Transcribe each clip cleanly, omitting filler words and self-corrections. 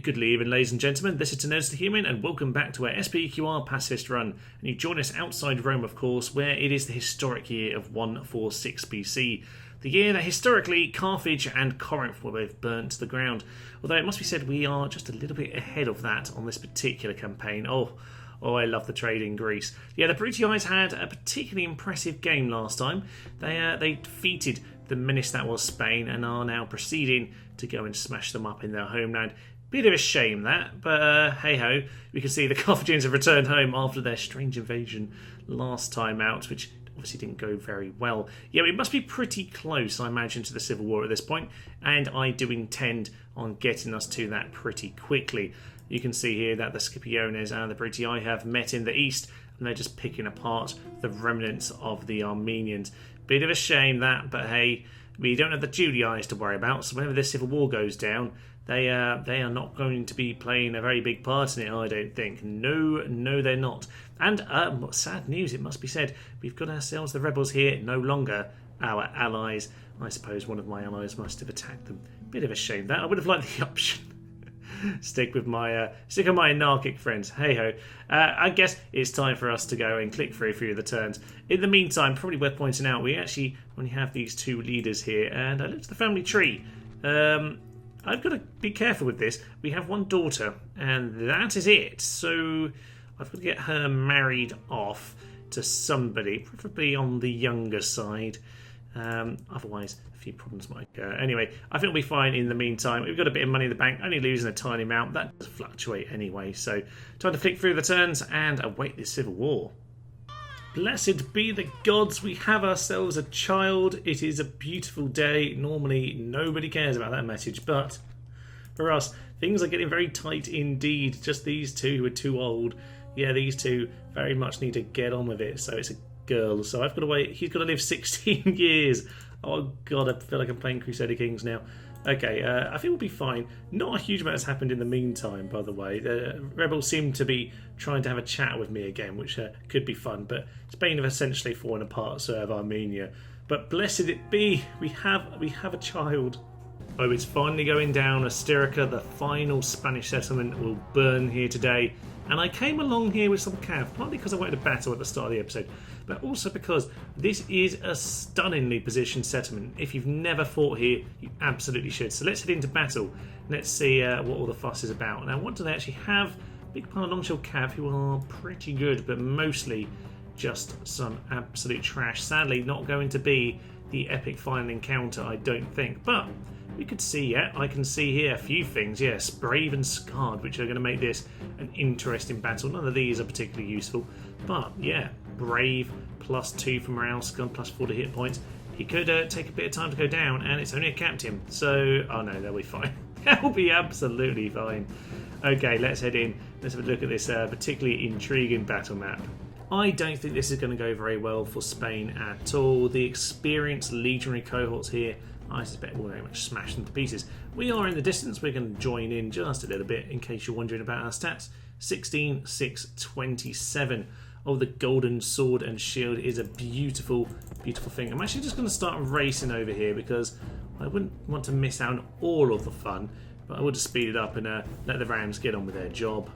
Good evening, ladies and gentlemen. This is Nerds the Human, and welcome back to our SPQR Pacifist run. And you join us outside Rome, of course, where it is the historic year of 146 BC. The year that historically Carthage and Corinth were both burnt to the ground. Although it must be said we are just a little bit ahead of that on this particular campaign. Oh, I love the trade in Greece. Yeah, the Bruttii had a particularly impressive game last time. They defeated the menace that was Spain and are now proceeding to go and smash them up in their homeland. Bit of a shame that, but hey-ho, we can see the Carthaginians have returned home after their strange invasion last time out, which obviously didn't go very well. Yeah, it must be pretty close, I imagine, to the Civil War at this point, and I do intend on getting us to that pretty quickly. You can see here that the Scipiones and the Bruttii have met in the east, and they're just picking apart the remnants of the Armenians. Bit of a shame that, but hey, we don't have the Julii to worry about, so whenever this Civil War goes down, they are not going to be playing a very big part in it, I don't think. No, they're not. And sad news, it must be said, we've got ourselves the rebels here, no longer our allies. I suppose one of my allies must have attacked them. Bit of a shame that. I would have liked the option. Stick with my anarchic friends. Hey ho. I guess it's time for us to go and click through a few of the turns. In the meantime, probably worth pointing out, we actually only have these two leaders here, and I looked at the family tree. I've got to be careful with this. We have one daughter, and that is it. So I've got to get her married off to somebody, preferably on the younger side. Otherwise, a few problems might occur. Anyway, I think we'll be fine in the meantime. We've got a bit of money in the bank, only losing a tiny amount. That does fluctuate anyway. So time to flick through the turns and await this civil war. Blessed be the gods, we have ourselves a child. It is a beautiful day. Normally, nobody cares about that message, but for us, things are getting very tight indeed. Just these two who are too old. Yeah, these two very much need to get on with it. So it's a girl. So I've got to wait. He's got to live 16 years. Oh, God, I feel like I'm playing Crusader Kings now. Okay, I think we'll be fine. Not a huge amount has happened in the meantime, by the way. The rebels seem to be trying to have a chat with me again, which could be fun. But Spain have essentially fallen apart, so have Armenia. But blessed it be, we have a child. Oh, it's finally going down. Astirica, the final Spanish settlement, will burn here today. And I came along here with some cav, partly because I wanted a battle at the start of the episode, but also because this is a stunningly positioned settlement. If you've never fought here, you absolutely should. So let's head into battle. Let's see what all the fuss is about. Now, what do they actually have? Big pile of Longshield cav who are pretty good, but mostly just some absolute trash. Sadly, not going to be the epic final encounter, I don't think. But we could see, I can see here a few things. Yes, Brave and Scarred, which are going to make this an interesting battle. None of these are particularly useful. But, yeah, Brave, +2 for morale, Scarred +4 to hit points. He could take a bit of time to go down, and it's only a captain. So, oh no, they'll be fine. They'll be absolutely fine. Okay, let's head in. Let's have a look at this particularly intriguing battle map. I don't think this is going to go very well for Spain at all. The experienced legionary cohorts here, I suspect we'll very much smash them to pieces. We are in the distance. We're going to join in just a little bit in case you're wondering about our stats. 16, 6, 27. Oh, the golden sword and shield is a beautiful, beautiful thing. I'm actually just going to start racing over here because I wouldn't want to miss out on all of the fun, but I would just speed it up and let the Rams get on with their job.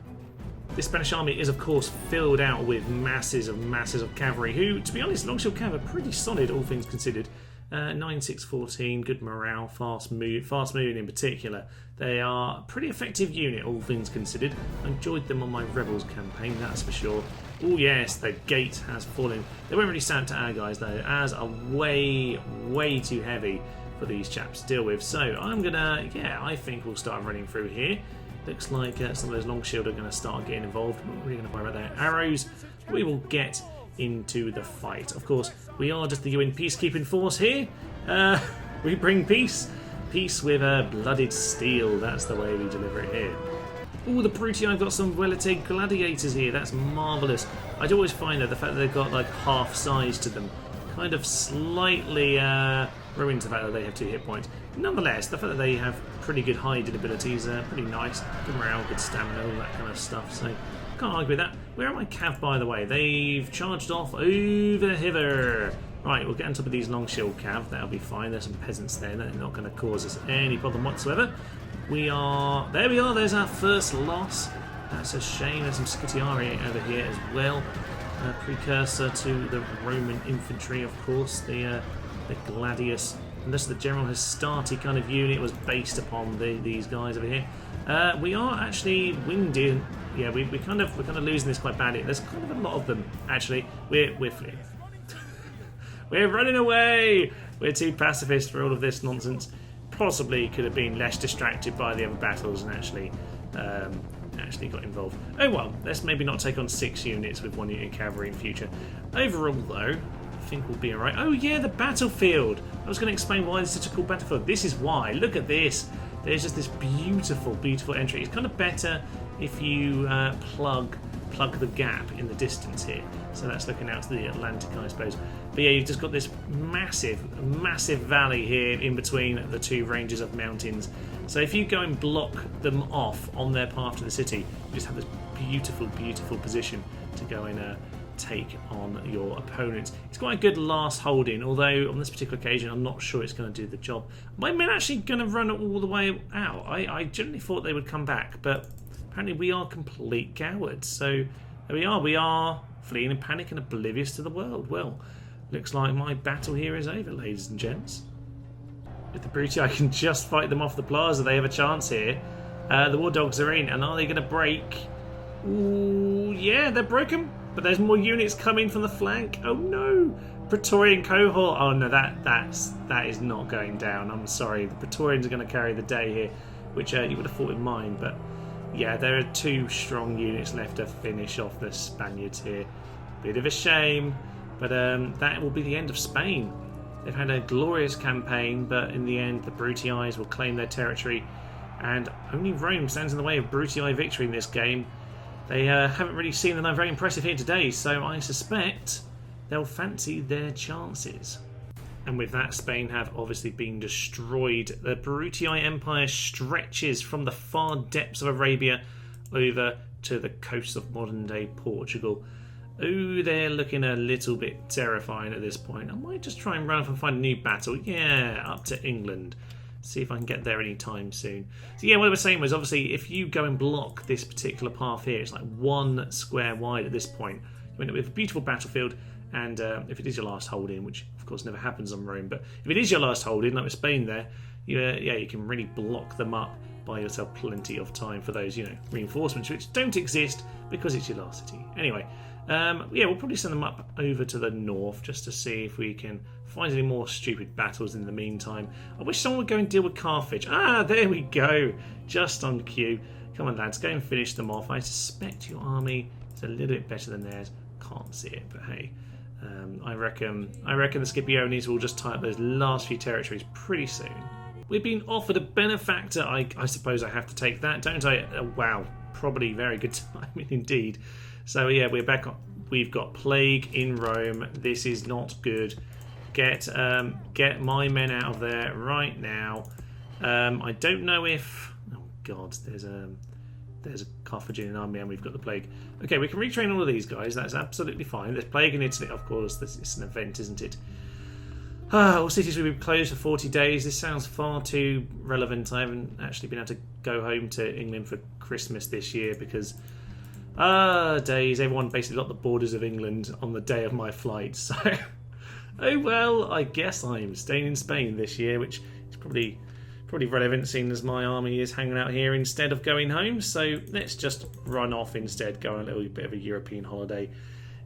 This Spanish army is, of course, filled out with masses of cavalry who, to be honest, Longshield cav are pretty solid, all things considered. 9, 6, 14, good morale, fast moving in particular. They are a pretty effective unit, all things considered. I enjoyed them on my Rebels campaign, that's for sure. Oh yes, the gate has fallen. They won't really stand to our guys though, as are way too heavy for these chaps to deal with. So I'm gonna, I think we'll start running through here. Looks like some of those Longshield are going to start getting involved. We're not really going to worry about their arrows. We will get into the fight. Of course, we are just the UN peacekeeping force here. We bring peace. Peace with blooded steel. That's the way we deliver it here. Oh, the Bruttii, I've got some Velite gladiators here. That's marvellous. I'd always find that the fact that they've got like half size to them kind of slightly ruins the fact that they have 2 hit points. Nonetheless, the fact that they have pretty good hiding abilities, pretty nice. Good morale, good stamina, all that kind of stuff. So can't argue with that. Where are my cav, by the way? They've charged off over hither. Right, we'll get on top of these Longshield cav. That'll be fine. There's some peasants there. They're not going to cause us any problem whatsoever. we are... There we are, there's our first loss. That's a shame. There's some Scutiari over here as well. Precursor to the Roman infantry, of course. The Gladius. And this, the General Hastati kind of unit was based upon these guys over here. We are actually winded. Yeah, we're kind of losing this quite badly. There's kind of a lot of them, actually. We're fleeing. We're running away! We're too pacifist for all of this nonsense. Possibly could have been less distracted by the other battles and actually got involved. Oh well, let's maybe not take on 6 units with 1 unit of cavalry in future. Overall, though, I think we'll be alright. Oh yeah, the battlefield! I was going to explain why this is such a cool battlefield. This is why. Look at this. There's just this beautiful, beautiful entry. It's kind of better if you plug the gap in the distance here. So that's looking out to the Atlantic, I suppose. But yeah, you've just got this massive, massive valley here in between the 2 ranges of mountains. So if you go and block them off on their path to the city, you just have this beautiful, beautiful position to go and take on your opponents. It's quite a good last holding, although on this particular occasion I'm not sure it's going to do the job. My men actually going to run all the way out. I generally thought they would come back, but apparently we are complete cowards. So there we are fleeing in panic and oblivious to the world. Well, looks like my battle here is over, ladies and gents. With the Brutii, I can just fight them off the plaza. They have a chance here. The War Dogs are in, and are they going to break? Ooh, yeah, they're broken. But there's more units coming from the flank. Oh no! Praetorian cohort. Oh no, that is not going down. I'm sorry. The Praetorians are going to carry the day here, which you would have thought in mind. But yeah, there are 2 strong units left to finish off the Spaniards here. Bit of a shame, but that will be the end of Spain. They've had a glorious campaign, but in the end, the Brutii will claim their territory, and only Rome stands in the way of Brutii victory in this game. They haven't really seen that I'm very impressive here today, so I suspect they'll fancy their chances. And with that, Spain have obviously been destroyed. The Brutii Empire stretches from the far depths of Arabia over to the coast of modern-day Portugal. Oh, they're looking a little bit terrifying at this point. I might just try and run off and find a new battle. Yeah, up to England. See if I can get there anytime soon. So yeah, what I was saying was, obviously, if you go and block this particular path here, it's like 1 square wide at this point. You end up with a beautiful battlefield, and if it is your last hold-in, which of course never happens on Rome, but if it is your last hold-in, like with Spain there, you can really block them up, buy yourself plenty of time for those, reinforcements, which don't exist because it's your last city. Anyway, yeah, we'll probably send them up over to the north just to see if we can find any more stupid battles in the meantime. I wish someone would go and deal with Carthage. Ah, there we go. Just on cue. Come on, lads, go and finish them off. I suspect your army is a little bit better than theirs. Can't see it, but hey. I reckon the Scipiones will just tie up those last few territories pretty soon. We've been offered a benefactor. I suppose I have to take that, don't I? Wow, probably very good timing indeed. So yeah, we're back on. We've got plague in Rome. This is not good. Get my men out of there right now. I don't know if... Oh God, there's a Carthaginian army and we've got the plague. Okay, we can retrain all of these guys. That's absolutely fine. There's plague in Italy, of course. It's an event, isn't it? All cities will be closed for 40 days. This sounds far too relevant. I haven't actually been able to go home to England for Christmas this year because... days. Everyone basically locked the borders of England on the day of my flight. So, oh well, I guess I'm staying in Spain this year, which is probably relevant seeing as my army is hanging out here instead of going home. So let's just run off instead, go on a little bit of a European holiday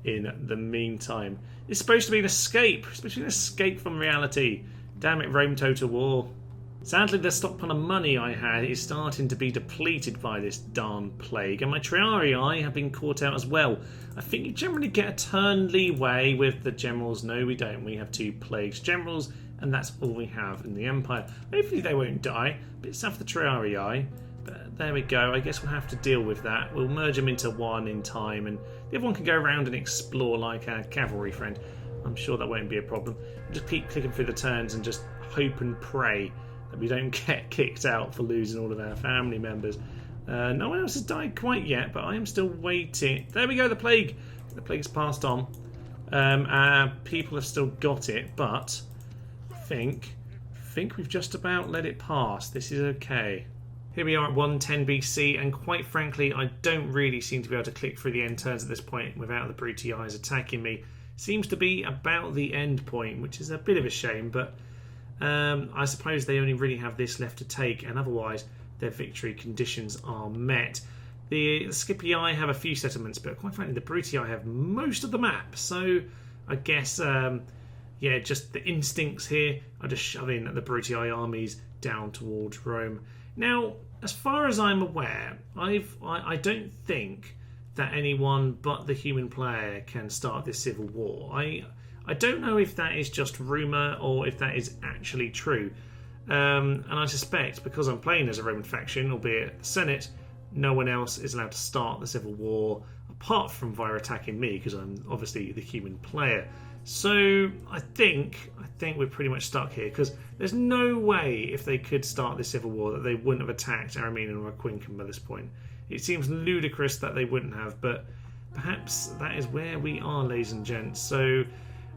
in the meantime. It's supposed to be an escape. It's supposed to be an escape from reality. Damn it, Rome Total War. Sadly, the stockpile of money I had is starting to be depleted by this darn plague, and my triarii have been caught out as well. I think you generally get a turn leeway with the generals. No, we don't. We have 2 plagues generals, and that's all we have in the Empire. Hopefully they won't die, but it's tough for the triarii. But there we go. I guess we'll have to deal with that. We'll merge them into one in time, and the other one can go around and explore like our cavalry friend. I'm sure that won't be a problem. We'll just keep clicking through the turns and just hope and pray that we don't get kicked out for losing all of our family members. No one else has died quite yet, but I am still waiting. There we go, the plague. The plague's passed on. Our people have still got it, but I think we've just about let it pass. This is okay. Here we are at 110 BC, and quite frankly, I don't really seem to be able to click through the end turns at this point without the Brutii eyes attacking me. Seems to be about the end point, which is a bit of a shame, but I suppose they only really have this left to take, and otherwise their victory conditions are met. The Scipii have a few settlements, but quite frankly, the Brutii have most of the map, so I guess, yeah, just the instincts here are just shoving the Brutii armies down towards Rome. Now, as far as I'm aware, I don't think that anyone but the human player can start this civil war. I don't know if that is just rumour or if that is actually true. And I suspect, because I'm playing as a Roman faction, albeit the Senate, no one else is allowed to start the civil war apart from via attacking me, because I'm obviously the human player. So I think we're pretty much stuck here, because there's no way, if they could start this civil war, that they wouldn't have attacked Ariminum or Aquincum by this point. It seems ludicrous that they wouldn't have, but perhaps that is where we are, ladies and gents. So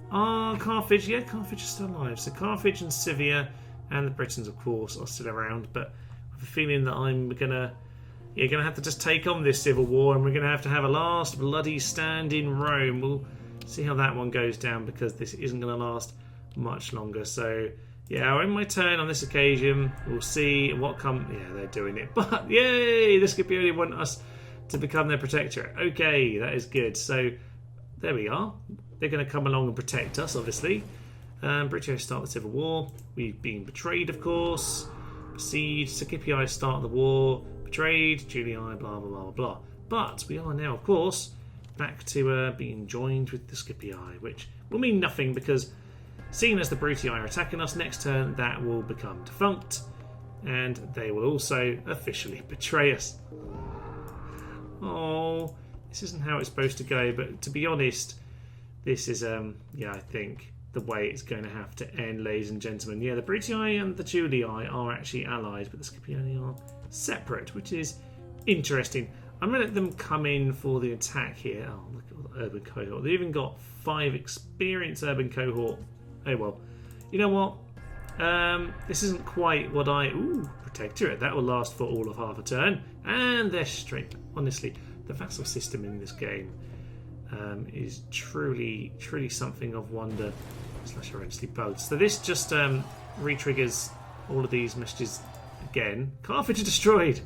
Carthage, yeah, Carthage is still alive. So Carthage and Scythia and the Britons, of course, are still around, but I have a feeling that I'm gonna have to just take on this civil war, and we're gonna have to have a last bloody stand in Rome. We'll see how that one goes down, because this isn't going to last much longer. So yeah, we're in my turn on this occasion. We'll see what comes. Yeah, they're doing it, but yay, the Scipii want us to become their protectorate. Okay, that is good. So there we are. They're going to come along and protect us, obviously. British start the civil war. We've been betrayed, of course. Besieged. Scipii start the war. Betrayed. Julii, blah blah blah blah blah. But we are now, of course, back to being joined with the Scipii, which will mean nothing, because seeing as the Brutii are attacking us next turn, that will become defunct, and they will also officially betray us. Oh, this isn't how it's supposed to go, but to be honest, this is, yeah, I think the way it's going to have to end, ladies and gentlemen. Yeah, the Brutii and the Julii are actually allies, but the Scipii are separate, which is interesting. I'm going to let them come in for the attack here. Oh, look at all the urban cohort. They've even got 5 experienced urban cohort. Oh, well. You know what? This isn't quite what I... Ooh, protectorate. That will last for all of half a turn. And they're straight. Honestly, the vassal system in this game is truly something of wonder. Slash horrendously bugged. So this just re-triggers all of these messages again. Carthage destroyed.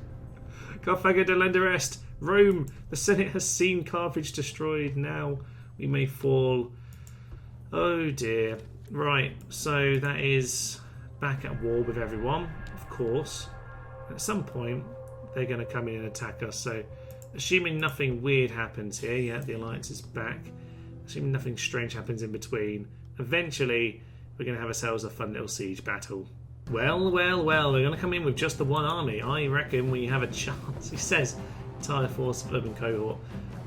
Carthago delenda est. Rome, the Senate has seen Carthage destroyed. Now we may fall. Oh dear. Right, so that is back at war with everyone, of course. At some point, they're going to come in and attack us. So, assuming nothing weird happens here, yeah, the alliance is back. Assuming nothing strange happens in between, eventually we're going to have ourselves a fun little siege battle. Well, we're going to come in with just the one army. I reckon we have a chance. He says, entire force of urban cohort.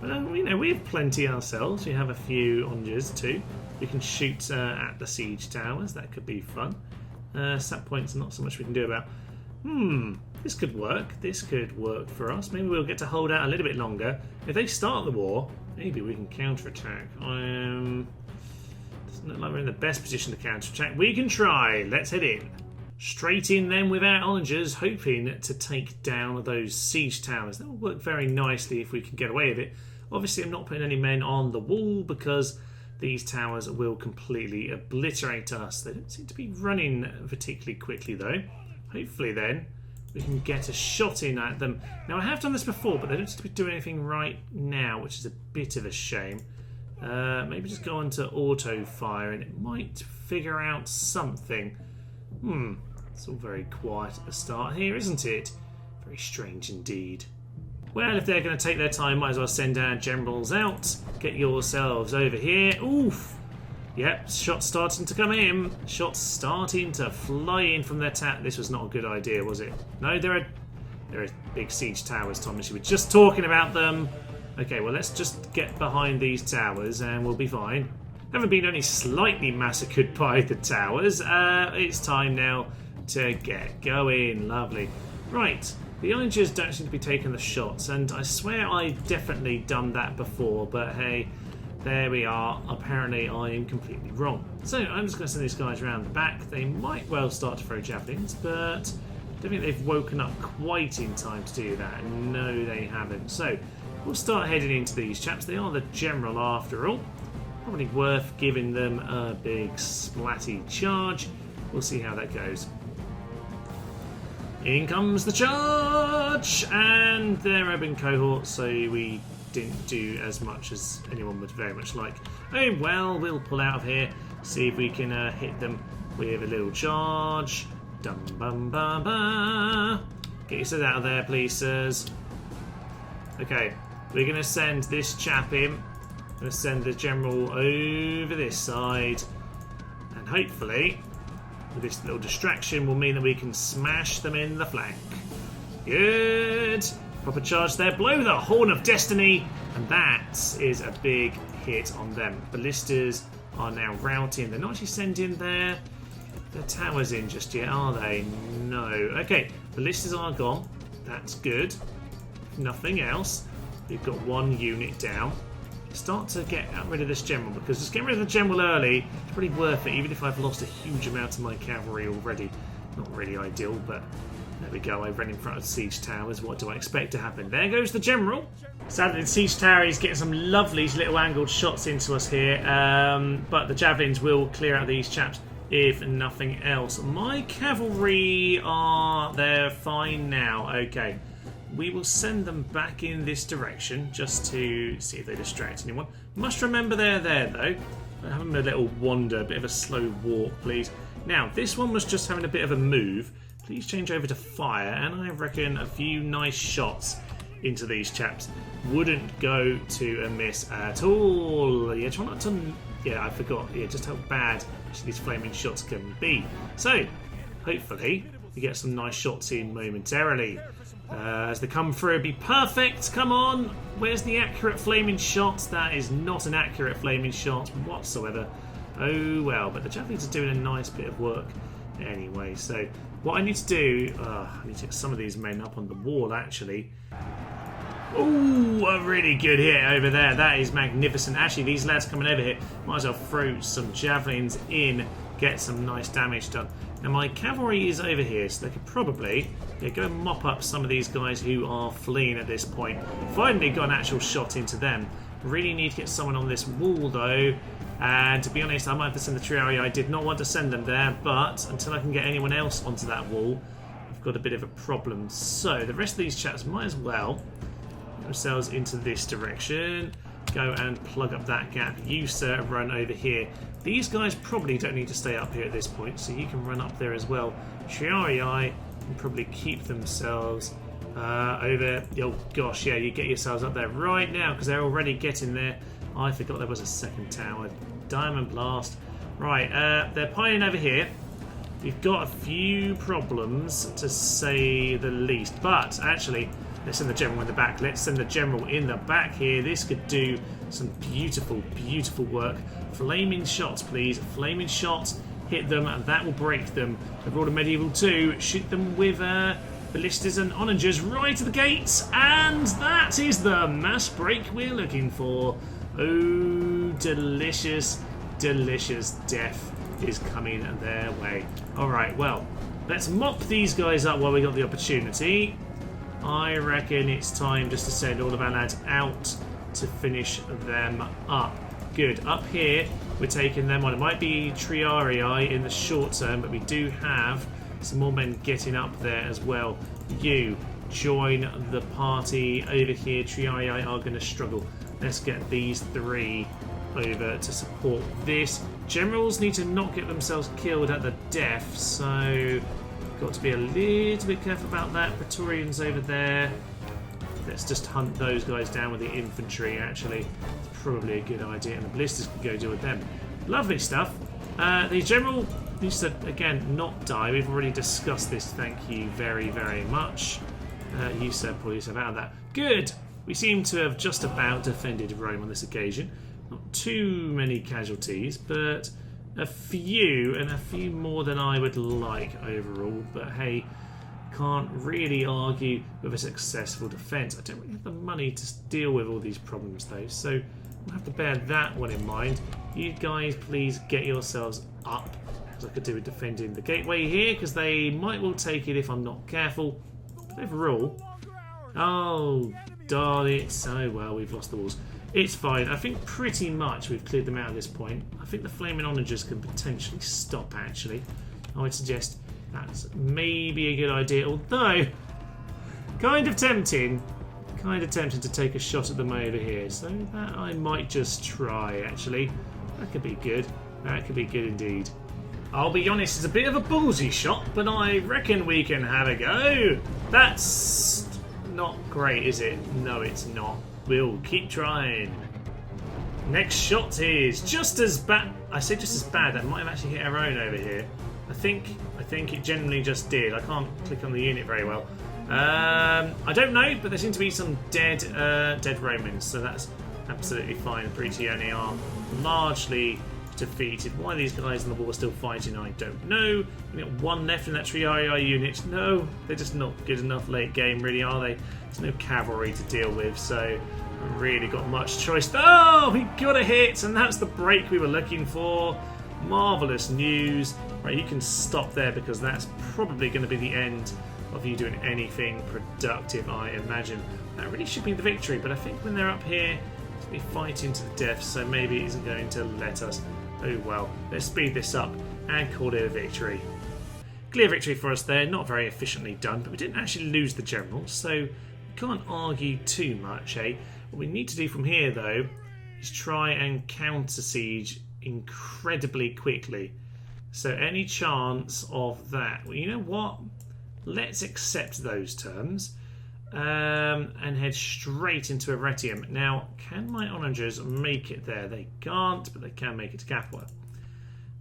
But, you know, we have plenty ourselves. We have a few onges too. We can shoot at the siege towers. That could be fun. Sap points, not so much we can do about. This could work. This could work for us. Maybe we'll get to hold out a little bit longer. If they start the war, maybe we can counterattack. Doesn't look like we're in the best position to counterattack. We can try. Let's head in. Straight in then with our onagers, hoping to take down those siege towers. That will work very nicely if we can get away with it. Obviously, I'm not putting any men on the wall because these towers will completely obliterate us. They don't seem to be running particularly quickly though. Hopefully then we can get a shot in at them. Now I have done this before, but they don't seem to be doing anything right now, which is a bit of a shame. Maybe just go on to auto fire and it might figure out something. It's all very quiet at the start here, isn't it? Very strange indeed. Well, if they're going to take their time, might as well send our generals out. Get yourselves over here. Oof! Yep, shots starting to come in. Shots starting to fly in from their tap. This was not a good idea, was it? No, there are big siege towers, Thomas. You were just talking about them. Okay, well, let's just get behind these towers and we'll be fine. Haven't been only slightly massacred by the towers. It's time now to get going. Lovely. Right. The onagers don't seem to be taking the shots, and I swear I've definitely done that before, but hey, there we are. Apparently I am completely wrong. So I'm just going to send these guys around the back. They might well start to throw javelins, but don't think they've woken up quite in time to do that. No, they haven't. So we'll start heading into these chaps. They are the general after all. Probably worth giving them a big splatty charge. We'll see how that goes. In comes the charge! And they're open cohort, so we didn't do as much as anyone would very much like. Oh well, we'll pull out of here, see if we can hit them with a little charge. Dum bum ba ba. Get yourselves out of there, please, sirs. Okay, we're going to send this chap in. I'm going to send the general over this side. And hopefully, this little distraction will mean that we can smash them in the flank. Good. Proper charge there. Blow the Horn of Destiny. And that is a big hit on them. Ballistas are now routing. They're not actually sending their towers in just yet, are they? No. Okay, ballistas are gone. That's good. Nothing else. We've got one unit down. Start to get rid of this general, because just getting rid of the general early is pretty worth it, even if I've lost a huge amount of my cavalry already. Not really ideal, but there we go. I ran in front of siege towers. What do I expect to happen? There goes the general. Sadly, the siege tower is getting some lovely little angled shots into us here, but the javelins will clear out these chaps if nothing else. My cavalry they're fine now. Okay. We will send them back in this direction just to see if they distract anyone. Must remember they're there though. Have them a little wander, a bit of a slow walk, please. Now, this one was just having a bit of a move. Please change over to fire, and I reckon a few nice shots into these chaps wouldn't go to amiss at all. Yeah, try not to... Yeah, I forgot. Yeah, just how bad actually these flaming shots can be. So, hopefully, we get some nice shots in momentarily. As they come through, it'd be perfect. Come on. Where's the accurate flaming shot? That is not an accurate flaming shot whatsoever. Oh well, but the javelins are doing a nice bit of work anyway. So what I need to do, I need to get some of these men up on the wall actually. Oh, a really good hit over there. That is magnificent. Actually, these lads coming over here, might as well throw some javelins in, get some nice damage done. Now my cavalry is over here, so they could probably go mop up some of these guys who are fleeing at this point. Finally got an actual shot into them. Really need to get someone on this wall though, and to be honest I might have to send the Triarii. I did not want to send them there, but until I can get anyone else onto that wall I've got a bit of a problem. So the rest of these chaps might as well get themselves into this direction. Go and plug up that gap. You, sir, run over here. These guys probably don't need to stay up here at this point, so you can run up there as well. Triarii can probably keep themselves over... Oh, gosh, yeah, you get yourselves up there right now, because they're already getting there. I forgot there was a second tower. Diamond Blast. Right, they're piling over here. We've got a few problems, to say the least. But, actually... Let's send the general in the back. Let's send the general in the back here. This could do some beautiful, beautiful work. Flaming shots, please. Flaming shots. Hit them, and that will break them. They've brought a medieval 2. Shoot them with ballistas and onagers right to the gates. And that is the mass break we're looking for. Oh, delicious, delicious death is coming their way. All right, well, let's mop these guys up while we got the opportunity. I reckon it's time just to send all of our lads out to finish them up. Good. Up here, we're taking them on. It might be Triarii in the short term, but we do have some more men getting up there as well. You join the party over here. Triarii are going to struggle. Let's get these 3 over to support this. Generals need to not get themselves killed at the death, so... Got to be a little bit careful about that. Praetorians over there. Let's just hunt those guys down with the infantry, actually. It's probably a good idea. And the ballistas can go deal with them. Lovely stuff. The general needs to, again, not die. We've already discussed this. Thank you very, very much. You said, please, about that. Good. We seem to have just about defended Rome on this occasion. Not too many casualties, but... a few, and a few more than I would like overall, but hey, can't really argue with a successful defence. I don't really have the money to deal with all these problems though, so we'll have to bear that one in mind. You guys please get yourselves up because I could do with defending the gateway here, because they might well take it if I'm not careful. But overall, oh darn it! Oh well, we've lost the walls. It's fine. I think pretty much we've cleared them out at this point. I think the flaming onagers can potentially stop. Actually, I would suggest that's maybe a good idea. Although, kind of tempting to take a shot at them over here. So that I might just try. Actually, that could be good. That could be good indeed. I'll be honest, it's a bit of a ballsy shot, but I reckon we can have a go. That's not great, is it? No, it's not. We'll keep trying. Next shot is just as bad. I say just as bad. That might have actually hit our own over here. I think it generally just did. I can't click on the unit very well. I don't know, but there seem to be some dead Romans, so that's absolutely fine. Britiani are largely defeated. Why these guys on the wall are still fighting, I don't know. We've got one left in that Triarii unit. No, they're just not good enough late game, really, are they? There's no cavalry to deal with, so haven't really got much choice. Oh, we got a hit, and that's the break we were looking for. Marvellous news. Right, you can stop there because that's probably going to be the end of you doing anything productive, I imagine. That really should be the victory, but I think when they're up here, to be fighting to the death, so maybe it isn't going to let us. Oh well, let's speed this up and call it a victory. Clear victory for us there, not very efficiently done, but we didn't actually lose the general, so we can't argue too much, eh? What we need to do from here, though, is try and counter-siege incredibly quickly. So any chance of that, well, you know what? Let's accept those terms and head straight into Arretium. Now, can my onagers make it there? They can't, but they can make it to Capua,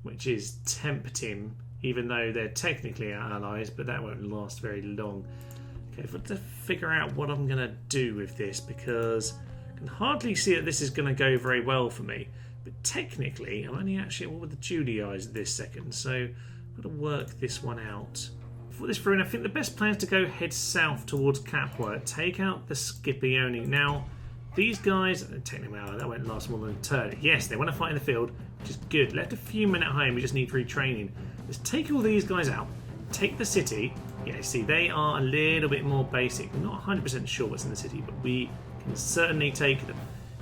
which is tempting, even though they're technically our allies, but that won't last very long. Okay, I've got to figure out what I'm going to do with this, because I can hardly see that this is going to go very well for me. But technically, I'm only actually at war with the Julii this second, so I've got to work this one out. For this through, and I think the best plan is to go head south towards Capua, take out the Scipioni. Now, these guys, technically, that won't last more than a turn. Yes, they want to fight in the field, which is good. Left a few men at home, we just need retraining. Let's take all these guys out, take the city. Yeah, see, they are a little bit more basic. I'm not 100% sure what's in the city, but we can certainly take them.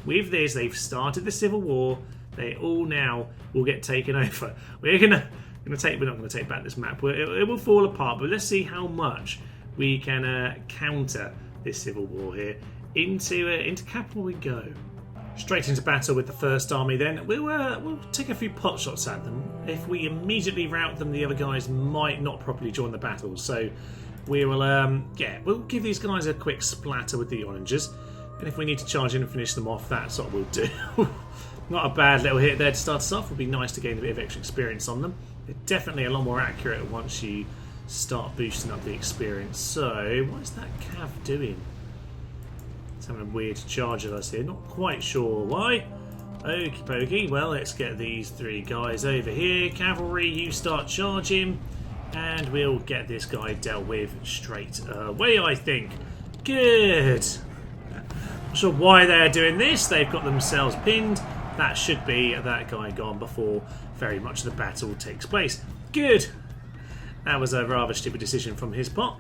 With this, they've started the civil war. They all now will get taken over. We're not going to take back this map. It will fall apart, but let's see how much we can counter this civil war here. Into Capua we go. Straight into battle with the first army. Then we'll take a few pot shots at them. If we immediately rout them, the other guys might not properly join the battle. So we will we'll give these guys a quick splatter with the oranges. And if we need to charge in and finish them off, that's what we'll do. Not a bad little hit there to start us off. Would be nice to gain a bit of extra experience on them. They're definitely a lot more accurate once you start boosting up the experience. So, what is that cav doing? It's having a weird charge at us here. Not quite sure why. Okie dokie. Well, let's get these three guys over here. Cavalry, you start charging. And we'll get this guy dealt with straight away, I think. Good. Not sure why they're doing this. They've got themselves pinned. That should be that guy gone before very much of the battle takes place. Good. That was a rather stupid decision from his part.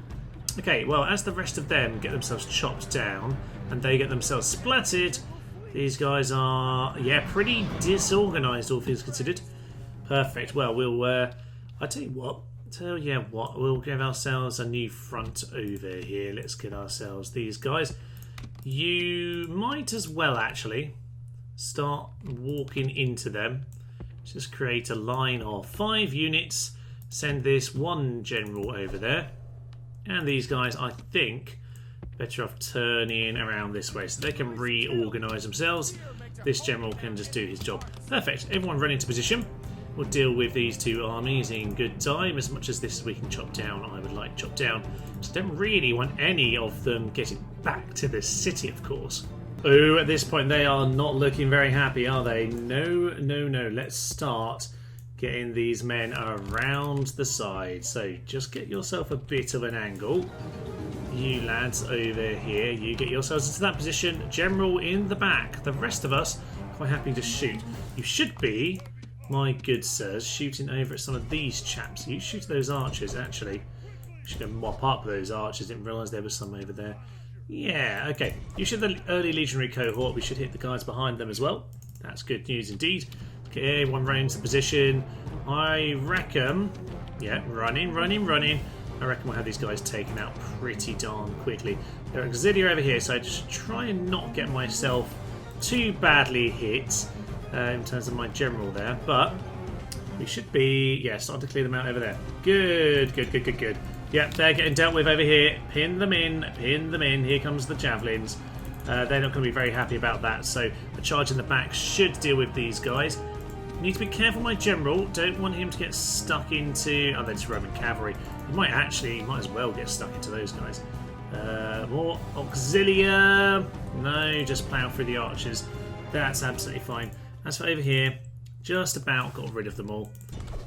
Okay, well, as the rest of them get themselves chopped down and they get themselves splattered, these guys are, yeah, pretty disorganised, all things considered. Perfect. Well, we'll, I tell you what, we'll give ourselves a new front over here. Let's get ourselves these guys. You might as well, actually, start walking into them. Just create a line of 5 units. Send this one general over there. And these guys, I think, better off turning around this way so they can reorganise themselves. This general can just do his job. Perfect. Everyone run into position. We'll deal with these two armies in good time. As much as this we can chop down, I would like chop down. Just don't really want any of them getting back to the city, of course. Oh, at this point they are not looking very happy, are they? No, no, no. Let's start getting these men around the side. So just get yourself a bit of an angle. You lads over here, you get yourselves into that position. General in the back. The rest of us quite happy to shoot. You should be My good sirs, shooting over at some of these chaps. You shoot those archers, actually. We should go mop up those archers. Didn't realise there was some over there. Yeah, okay. You shoot the early legionary cohort. We should hit the guys behind them as well. That's good news indeed. Okay, everyone running into position. I reckon... Yeah, running. I reckon we'll have these guys taken out pretty darn quickly. They're auxiliary over here, so I just try and not get myself too badly hit in terms of my general there. But we should be, yeah, starting to clear them out over there. Good. Yep, they're getting dealt with over here. Pin them in. Here comes the javelins. They're not going to be very happy about that, so the charge in the back should deal with these guys. Need to be careful, my general. Don't want him to get stuck into... Oh, that's Roman cavalry. He might as well get stuck into those guys. More auxilia. No, just plough through the archers. That's absolutely fine. As for over here, just about got rid of them all.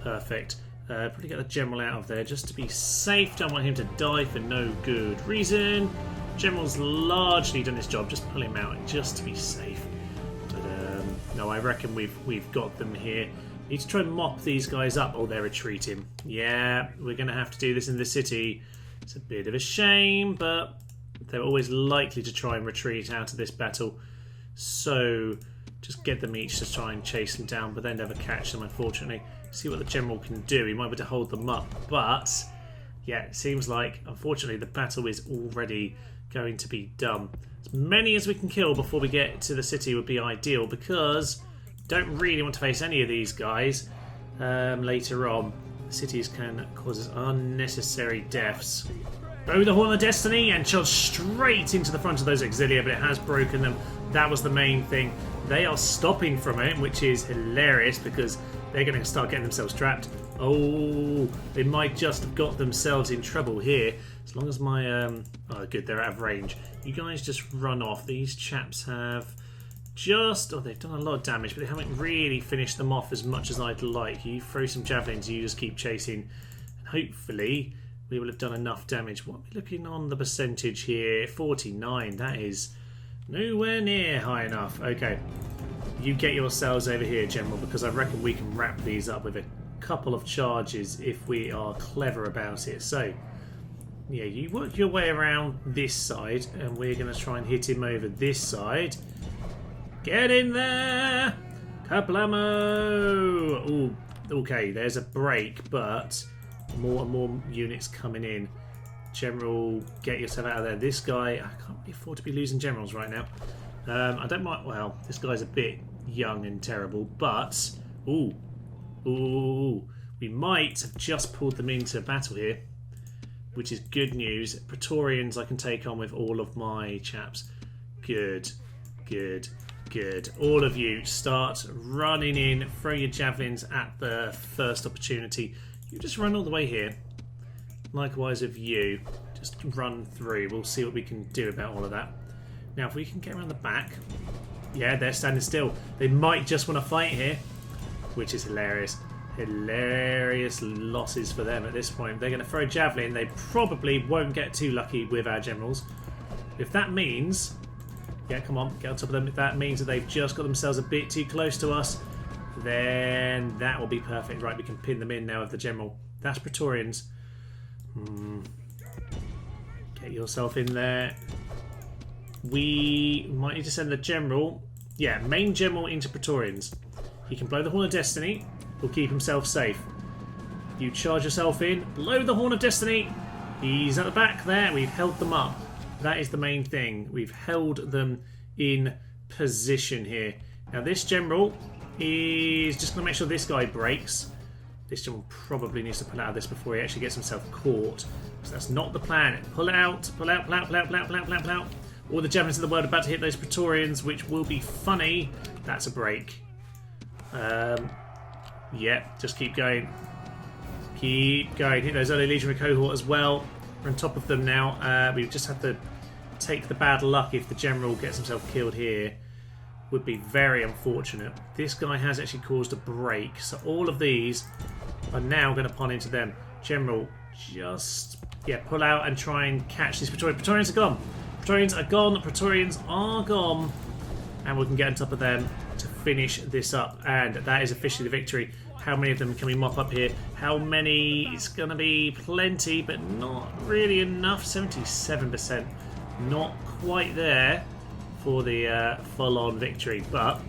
Perfect. Probably get the general out of there just to be safe. Don't want him to die for no good reason. General's largely done his job. Just pull him out just to be safe. No, I reckon we've got them here. Need to try and mop these guys up. Oh, they're retreating. Yeah, we're going to have to do this in the city. It's a bit of a shame, but they're always likely to try and retreat out of this battle. So just get them each to try and chase them down, but they never catch them, unfortunately. See what the general can do. He might be able to hold them up, but yeah, it seems like, unfortunately, the battle is already going to be done. As many as we can kill before we get to the city would be ideal, because don't really want to face any of these guys later on. Cities can cause us unnecessary deaths. Blow the Horn of Destiny and charge straight into the front of those auxilia, but it has broken them. That was the main thing. They are stopping from it, which is hilarious because they're going to start getting themselves trapped. Oh, they might just have got themselves in trouble here. As long as my... oh, good, they're out of range. You guys just run off. These chaps have just... Oh, they've done a lot of damage, but they haven't really finished them off as much as I'd like. You throw some javelins, you just keep chasing. And hopefully, we will have done enough damage. What are we looking on the percentage here? 49. That is nowhere near high enough. Okay. You get yourselves over here, General, because I reckon we can wrap these up with a couple of charges if we are clever about it. So, yeah, you work your way around this side, and we're going to try and hit him over this side. Get in there! Kablamo! Ooh, okay, there's a break, but more and more units coming in. General, get yourself out of there. This guy, I can't really afford to be losing generals right now. I don't mind. Well, this guy's a bit young and terrible, but ooh, we might have just pulled them into battle here, which is good news. Praetorians I can take on with all of my chaps. Good. All of you start running in. Throw your javelins at the first opportunity. You just run all the way here. Likewise of you. Just run through. We'll see what we can do about all of that. Now, if we can get around the back... Yeah, they're standing still. They might just want to fight here, which is hilarious. Hilarious losses for them at this point. They're going to throw a javelin. They probably won't get too lucky with our generals. If that means... Yeah, come on, get on top of them. If that means that they've just got themselves a bit too close to us, then that will be perfect. Right, we can pin them in now with the general. That's Praetorians. Get yourself in there. We might need to send the general. Yeah, main general into Praetorians. He can blow the Horn of Destiny. He'll keep himself safe. You charge yourself in. Blow the Horn of Destiny. He's at the back there. We've held them up. That is the main thing. We've held them in position here. Now this general is just going to make sure this guy breaks. This general probably needs to pull out of this before he actually gets himself caught. So that's not the plan. Pull out. Pull out. All the javelins in the world are about to hit those Praetorians, which will be funny. That's a break. Yeah, just keep going. Keep going. Hit those early legionary cohort as well. We're on top of them now. We just have to take the bad luck if the general gets himself killed here. Would be very unfortunate. This guy has actually caused a break, so all of these are now going to pun into them. General, just pull out and try and catch these Praetorians. Praetorians are gone. Praetorians are gone. Praetorians are gone. and we can get on top of them to finish this up. And that is officially the victory. How many of them can we mop up here? How many? It's going to be plenty, but not really enough. 77%. Not quite there for the full-on victory. But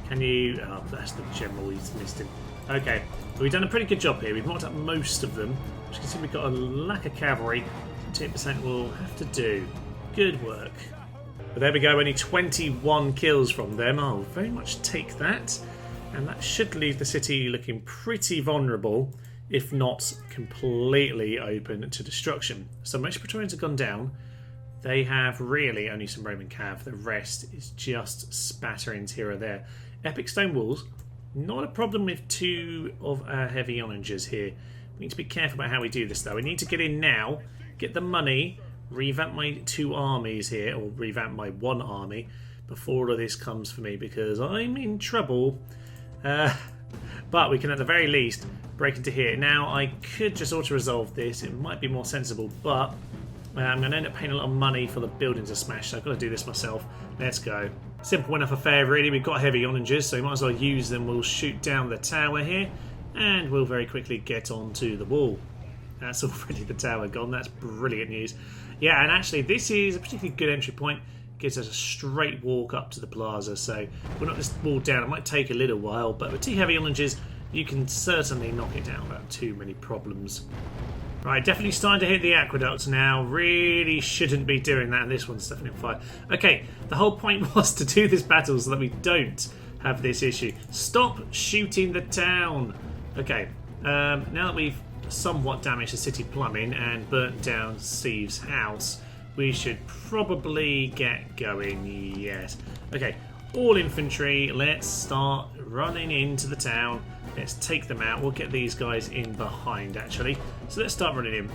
can you... Oh, that's the general. He's missed him. Okay. We've done a pretty good job here. We've mopped up most of them. As you can see, we've got a lack of cavalry. 10% will have to do. Good work. But there we go. Only 21 kills from them. I'll very much take that. And that should leave the city looking pretty vulnerable, if not completely open to destruction. So most Praetorians have gone down. They have really only some Roman cav. The rest is just spatterings here or there. Epic stone walls. Not a problem with 2 of our heavy onagers here. We need to be careful about how we do this, though. We need to get in now, get the money, revamp my 2 armies here, or revamp my 1 army, before all of this comes for me, because I'm in trouble. But we can at the very least break into here. Now I could just auto-resolve this, it might be more sensible, but I'm going to end up paying a lot of money for the buildings to smash, so I've got to do this myself. Let's go. Simple enough affair really. We've got heavy onagers, so we might as well use them. We'll shoot down the tower here, and we'll very quickly get onto the wall. That's already the tower gone. That's brilliant news. Yeah, and actually this is a particularly good entry point. Gives us a straight walk up to the plaza, so we're not just walled down. It might take a little while, but with 2 heavy onagers you can certainly knock it down without too many problems. Right, definitely starting to hit the aqueducts now. Really shouldn't be doing that, and this one's definitely on fire. Okay, the whole point was to do this battle so that we don't have this issue. Stop shooting the town. Okay, now that we've somewhat damaged the city plumbing and burnt down Steve's house, we should probably get going, yes. Okay, all infantry, let's start running into the town. Let's take them out. We'll get these guys in behind, actually. So let's start running in.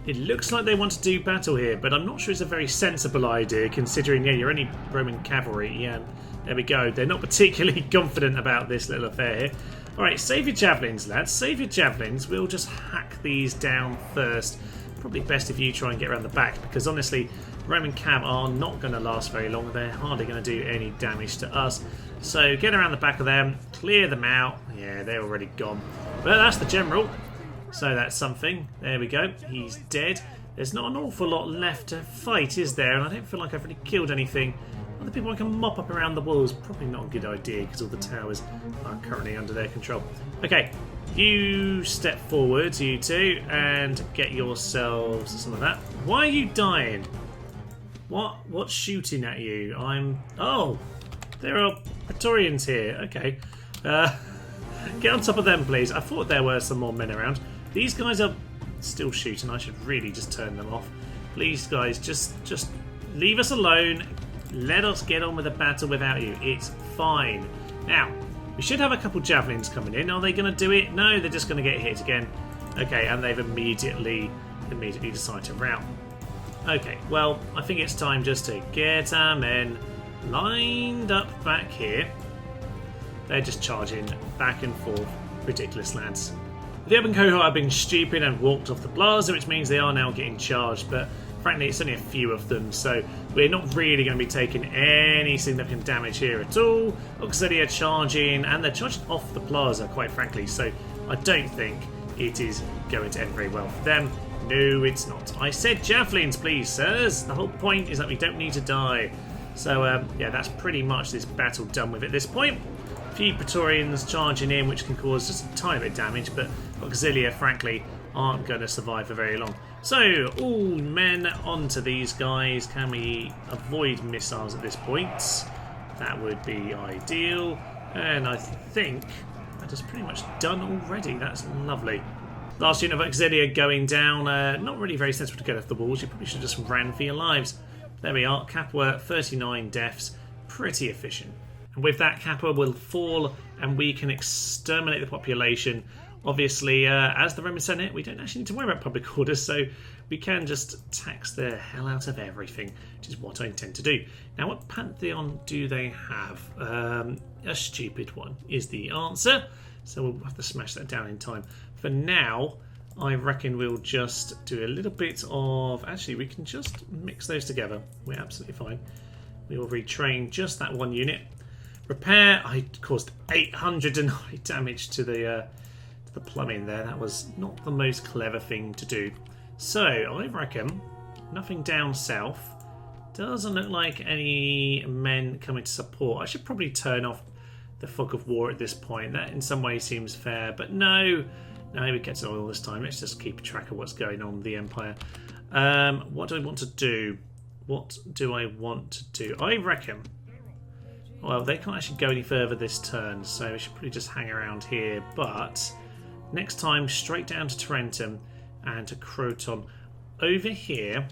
It looks like they want to do battle here, but I'm not sure it's a very sensible idea, considering, yeah, you're only Roman cavalry. Yeah, there we go. They're not particularly confident about this little affair here. All right, save your javelins, lads. Save your javelins. We'll just hack these down first. Probably best if you try and get around the back, because honestly, Roman cav are not going to last very long. They're hardly going to do any damage to us. So get around the back of them, clear them out. Yeah, they're already gone. But that's the general. So that's something. There we go. He's dead. There's not an awful lot left to fight, is there? And I don't feel like I've really killed anything. Other people I can mop up around the walls. Probably not a good idea, because all the towers are currently under their control. Okay. You step forwards, you two, and get yourselves some of that. Why are you dying? What's shooting at you? Oh, there are Praetorians here. Okay. Get on top of them, please. I thought there were some more men around. These guys are still shooting. I should really just turn them off. Please, guys, just leave us alone. Let us get on with the battle without you. It's fine. Now, we should have a couple javelins coming in. Are they going to do it? No, they're just going to get hit again. Okay, and they've immediately decided to rout. Okay, well, I think it's time just to get our men lined up back here. They're just charging back and forth. Ridiculous, lads. The urban cohort have been stupid and walked off the plaza, which means they are now getting charged, but frankly, it's only a few of them, so we're not really going to be taking any significant damage here at all. Auxilia are charging, and they're charging off the plaza, quite frankly, so I don't think it is going to end very well for them. No, it's not. I said javelins, please, sirs. The whole point is that we don't need to die. So, yeah, that's pretty much this battle done with at this point. A few Praetorians charging in, which can cause just a tiny bit of damage, but Auxilia, frankly, aren't going to survive for very long. So, all men onto these guys. Can we avoid missiles at this point? That would be ideal. And I think that is pretty much done already. That's lovely. Last unit of Auxilia going down. Not really very sensible to get off the walls. You probably should have just ran for your lives. There we are. Capua, 39 deaths. Pretty efficient. And with that, Capua will fall and we can exterminate the population. Obviously, as the Roman Senate, we don't actually need to worry about public order, so we can just tax the hell out of everything, which is what I intend to do. Now, what pantheon do they have? A stupid one is the answer, so we'll have to smash that down in time. For now, I reckon we'll just do a little bit of... Actually, we can just mix those together. We're absolutely fine. We will retrain just that one unit. Repair. I caused 890 damage to the plumbing there. That was not the most clever thing to do. So I reckon nothing down south. Doesn't look like any men coming to support. I should probably turn off the fog of war at this point. That in some ways seems fair, but no. No, we get oil this time. Let's just keep track of what's going on with the Empire. What do I want to do? What do I want to do? I reckon... Well, they can't actually go any further this turn, so we should probably just hang around here. But next time, straight down to Tarentum and to Croton. Over here,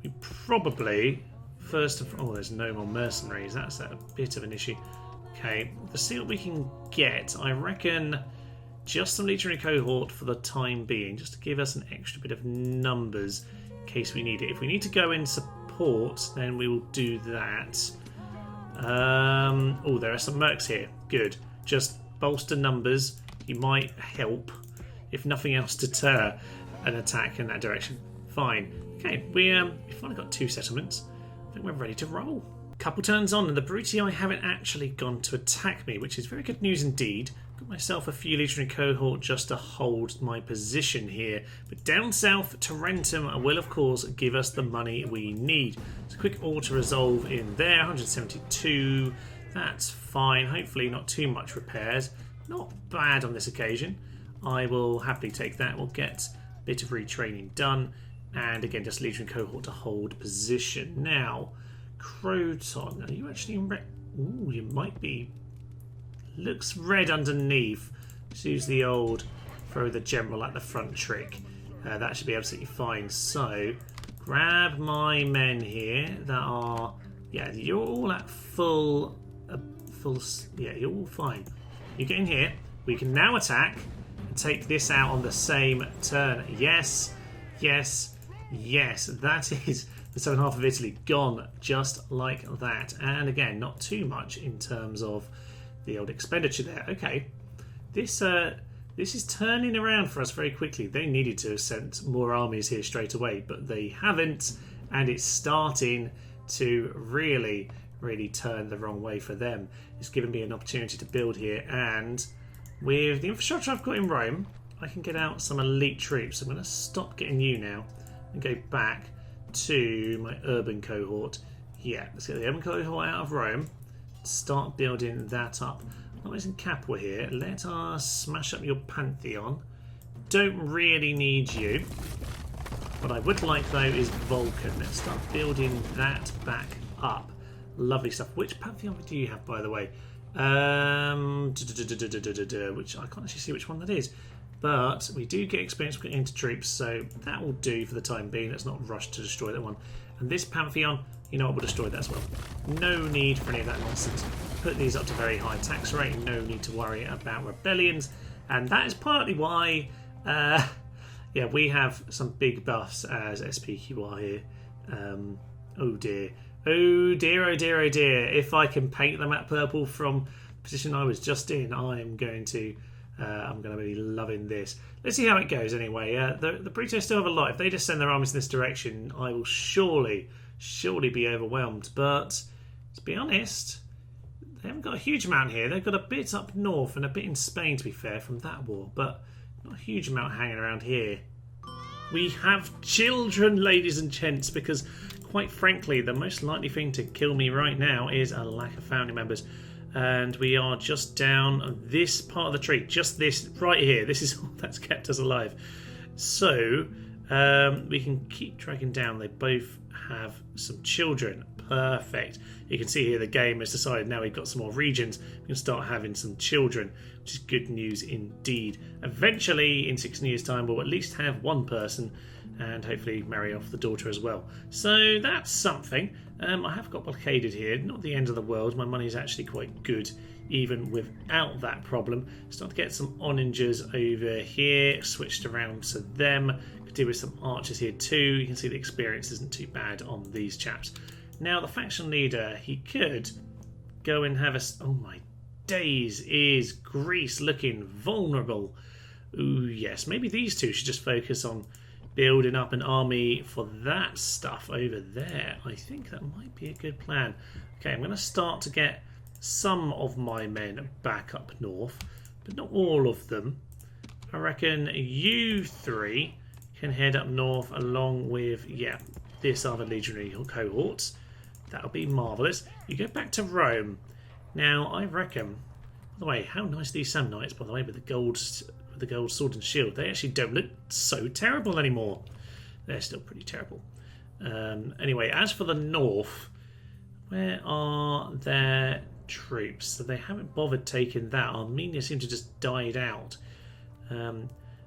we probably... First of all, there's no more mercenaries. That's a bit of an issue. Okay, let's see what we can get. I reckon just some legionary cohort for the time being, just to give us an extra bit of numbers in case we need it. If we need to go in support, then we will do that. Oh, there are some mercs here. Good. Just bolster numbers. You might help, if nothing else, deter an attack in that direction. Fine. Okay, we've finally got 2 settlements. I think we're ready to roll. Couple turns on and the Brutii haven't actually gone to attack me, which is very good news indeed. Got myself a few legionary cohort just to hold my position here. But down south, Tarentum will of course give us the money we need. It's a quick auto-resolve in there, 172. That's fine. Hopefully not too much repairs. Not bad on this occasion. I will happily take that. We'll get a bit of retraining done. And again, just legionary cohort to hold position. Now, Croton, are you actually in red? Ooh, you might be. Looks red underneath. Let's use the old throw the general at the front trick. That should be absolutely fine. So, grab my men here that are... Yeah, you're all at full... yeah, you're all fine. You get in here. We can now attack and take this out on the same turn. Yes, yes, yes. That is... the southern half of Italy gone just like that. And again, not too much in terms of the old expenditure there. Okay, this is turning around for us very quickly. They needed to have sent more armies here straight away, but they haven't, and it's starting to really, really turn the wrong way for them. It's given me an opportunity to build here, and with the infrastructure I've got in Rome, I can get out some elite troops. I'm going to stop getting you now and go back to my urban cohort. Yeah, let's get the urban cohort out of Rome. Start building that up. Not using Capua here. Let us smash up your Pantheon. Don't really need you. What I would like though is Vulcan. Let's start building that back up. Lovely stuff. Which Pantheon do you have, by the way? Which I can't actually see which one that is. But we do get experience getting into troops, so that will do for the time being. Let's not rush to destroy that one. And this Pantheon, you know what, we'll destroy that as well. No need for any of that nonsense. Put these up to very high tax rate. No need to worry about rebellions. And that is partly why, yeah, we have some big buffs as SPQR here. Oh dear. Oh dear, oh dear, oh dear. If I can paint them at purple from the position I was just in, I'm going to be loving this. Let's see how it goes anyway. The Brutii still have a lot. If they just send their armies in this direction, I will surely be overwhelmed. But to be honest, they haven't got a huge amount here. They've got a bit up north and a bit in Spain, to be fair, from that war. But not a huge amount hanging around here. We have children, ladies and gents, because quite frankly, the most likely thing to kill me right now is a lack of family members. And we are just down this part of the tree, just this right here. This is all that's kept us alive. So we can keep tracking down. They both have some children. Perfect. You can see here the game has decided now we've got some more regions. We can start having some children, which is good news indeed. Eventually, in 16 years' time, we'll at least have one person and hopefully marry off the daughter as well. So that's something. I have got blockaded here. Not the end of the world. My money is actually quite good even without that problem. Start to get some onagers over here. Switched around to them. Could do with some archers here too. You can see the experience isn't too bad on these chaps. Now the faction leader, he could go and have a... Oh my days, is Greece looking vulnerable? Ooh yes, maybe these two should just focus on building up an army for that stuff over there. I think that might be a good plan. Okay, I'm going to start to get some of my men back up north, but not all of them. I reckon you three can head up north along with, yeah, this other legionary cohort. That'll be marvellous. You go back to Rome. Now, I reckon, by the way, how nice are these Samnites, by the way, with the gold sword and shield. They actually don't look so terrible anymore. They're still pretty terrible. Anyway, as for the north, where are their troops? So they haven't bothered taking that. Armenia seems to just died out.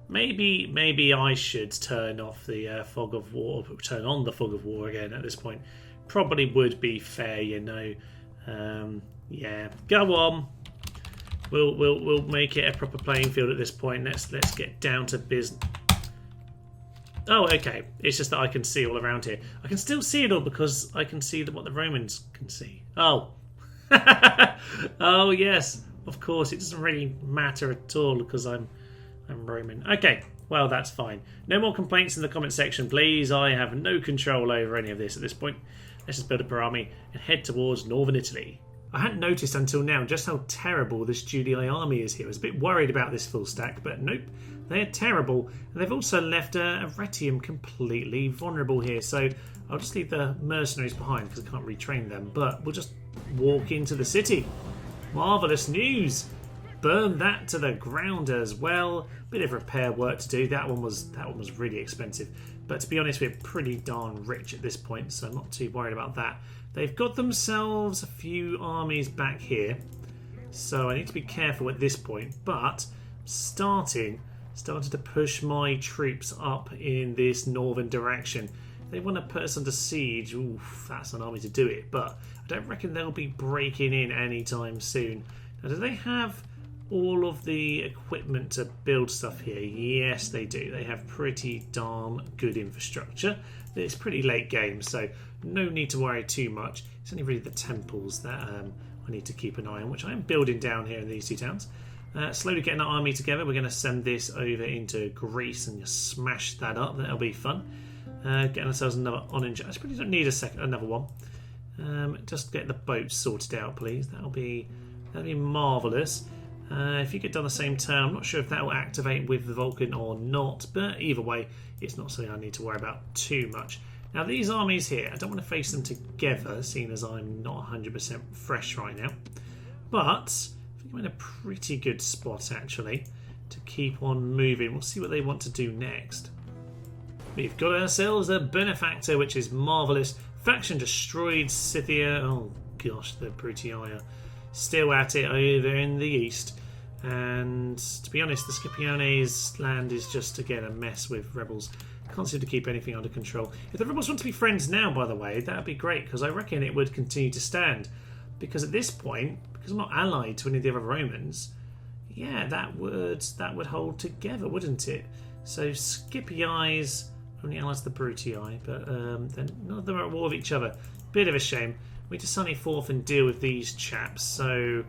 Maybe I should turn off the fog of war, turn on the fog of war again at this point. Probably would be fair, you know. Yeah, go on. We'll make it a proper playing field at this point. Let's get down to business. Oh, okay. It's just that I can see all around here. I can still see it all because I can see what the Romans can see. Oh. Oh, yes. Of course, it doesn't really matter at all because I'm Roman. Okay, well, that's fine. No more complaints in the comment section, please. I have no control over any of this at this point. Let's just build up our army and head towards northern Italy. I hadn't noticed until now just how terrible this Julii army is here. I was a bit worried about this full stack, but nope. They're terrible. And they've also left Arretium completely vulnerable here. So I'll just leave the mercenaries behind because I can't retrain them. But we'll just walk into the city. Marvellous news. Burn that to the ground as well. Bit of repair work to do. That one was really expensive. But to be honest, we're pretty darn rich at this point, so I'm not too worried about that. They've got themselves a few armies back here, so I need to be careful at this point. But started to push my troops up in this northern direction. If they want to put us under siege, oof, that's an army to do it. But I don't reckon they'll be breaking in anytime soon. Now, do they have all of the equipment to build stuff here? Yes, they do. They have pretty darn good infrastructure. It's pretty late game, so no need to worry too much. It's only really the temples that I need to keep an eye on, which I am building down here in these two towns. Slowly getting our army together. We're going to send this over into Greece and just smash that up. That'll be fun. Getting ourselves another orange. I probably don't need another one. Just get the boats sorted out, please. That'll be marvellous. If you get done the same turn, I'm not sure if that will activate with the Vulcan or not, but either way, it's not something I need to worry about too much. Now, these armies here, I don't want to face them together, seeing as I'm not 100% fresh right now. But I think I'm in a pretty good spot, actually, to keep on moving. We'll see what they want to do next. We've got ourselves a benefactor, which is marvellous. Faction destroyed Scythia. Oh, gosh, the Brutii are still at it over in the east. And to be honest, the Scipione's land is just, again, a mess with rebels. Can't seem to keep anything under control. If the rebels want to be friends now, by the way, that would be great, because I reckon it would continue to stand. Because at this point, because I'm not allied to any of the other Romans, yeah, that would hold together, wouldn't it? So Scipio's only allies to the Brutii, but then none of them are at war with each other. Bit of a shame. We need to sunny forth and deal with these chaps, so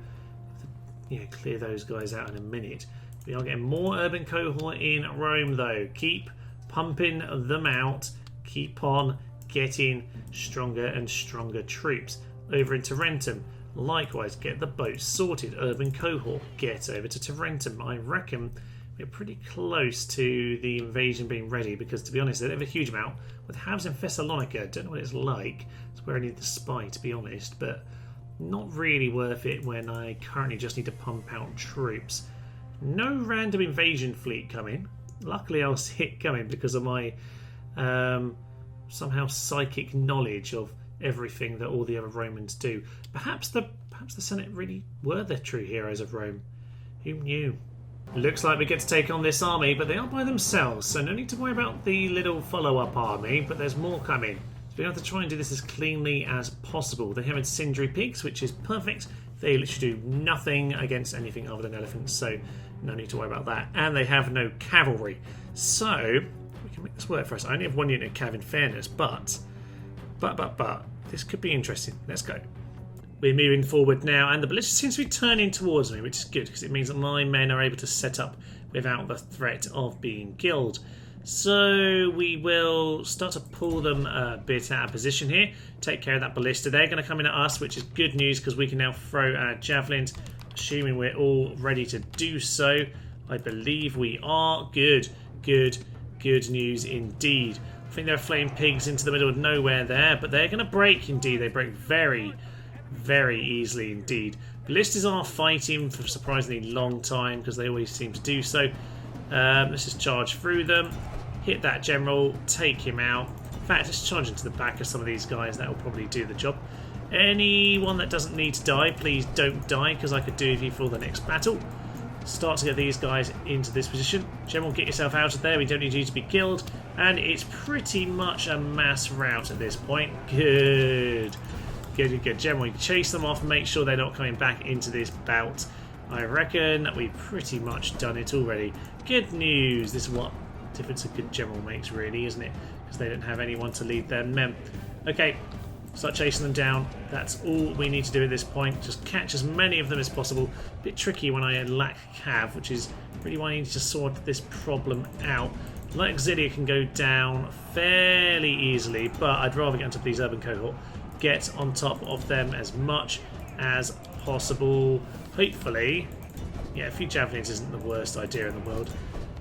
clear those guys out in a minute. We are getting more urban cohort in Rome, though. Keep pumping them out. Keep on getting stronger and stronger troops. Over in Tarentum, likewise, get the boats sorted. Urban cohort, get over to Tarentum. I reckon we're pretty close to the invasion being ready, because to be honest, they don't have a huge amount. With Habs in Thessalonica, don't know what it's like. It's where I need the spy, to be honest, but not really worth it when I currently just need to pump out troops. No random invasion fleet coming. Luckily, I'll see it coming because of my somehow psychic knowledge of everything that all the other Romans do. Perhaps the Senate really were the true heroes of Rome. Who knew? Looks like we get to take on this army, but they are by themselves, so no need to worry about the little follow-up army, but there's more coming. So we have to try and do this as cleanly as possible. They have incendiary peaks, which is perfect. They literally do nothing against anything other than elephants, so no need to worry about that. And they have no cavalry. So we can make this work for us. I only have one unit of cav in fairness, but this could be interesting. Let's go. We're moving forward now, and the ballista seems to be turning towards me, which is good because it means that my men are able to set up without the threat of being killed. So we will start to pull them a bit out of position here. Take care of that ballista. They're going to come in at us, which is good news because we can now throw our javelins, assuming we're all ready to do so. I believe we are. Good news indeed. I think there are flame pigs into the middle of nowhere there, but they're going to break indeed. They break very easily indeed. Ballistas are fighting for a surprisingly long time because they always seem to do so. Let's just charge through them, hit that general, take him out. In fact, let's charge into the back of some of these guys. That will probably do the job. Anyone that doesn't need to die, please don't die, because I could do with you for the next battle. Start to get these guys into this position. General, get yourself out of there. We don't need you to be killed. And it's pretty much a mass rout at this point. Good. General, you chase them off and make sure they're not coming back into this bout. I reckon we've pretty much done it already. Good news. This is what difference a good general makes, really, isn't it? Because they don't have anyone to lead their men. Okay, start chasing them down. That's all we need to do at this point. Just catch as many of them as possible. A bit tricky when I lack cav, which is really why I need to sort this problem out. Light auxilia can go down fairly easily, but I'd rather get on top of these urban cohort. Get on top of them as much as possible. Hopefully, yeah, a few javelins isn't the worst idea in the world.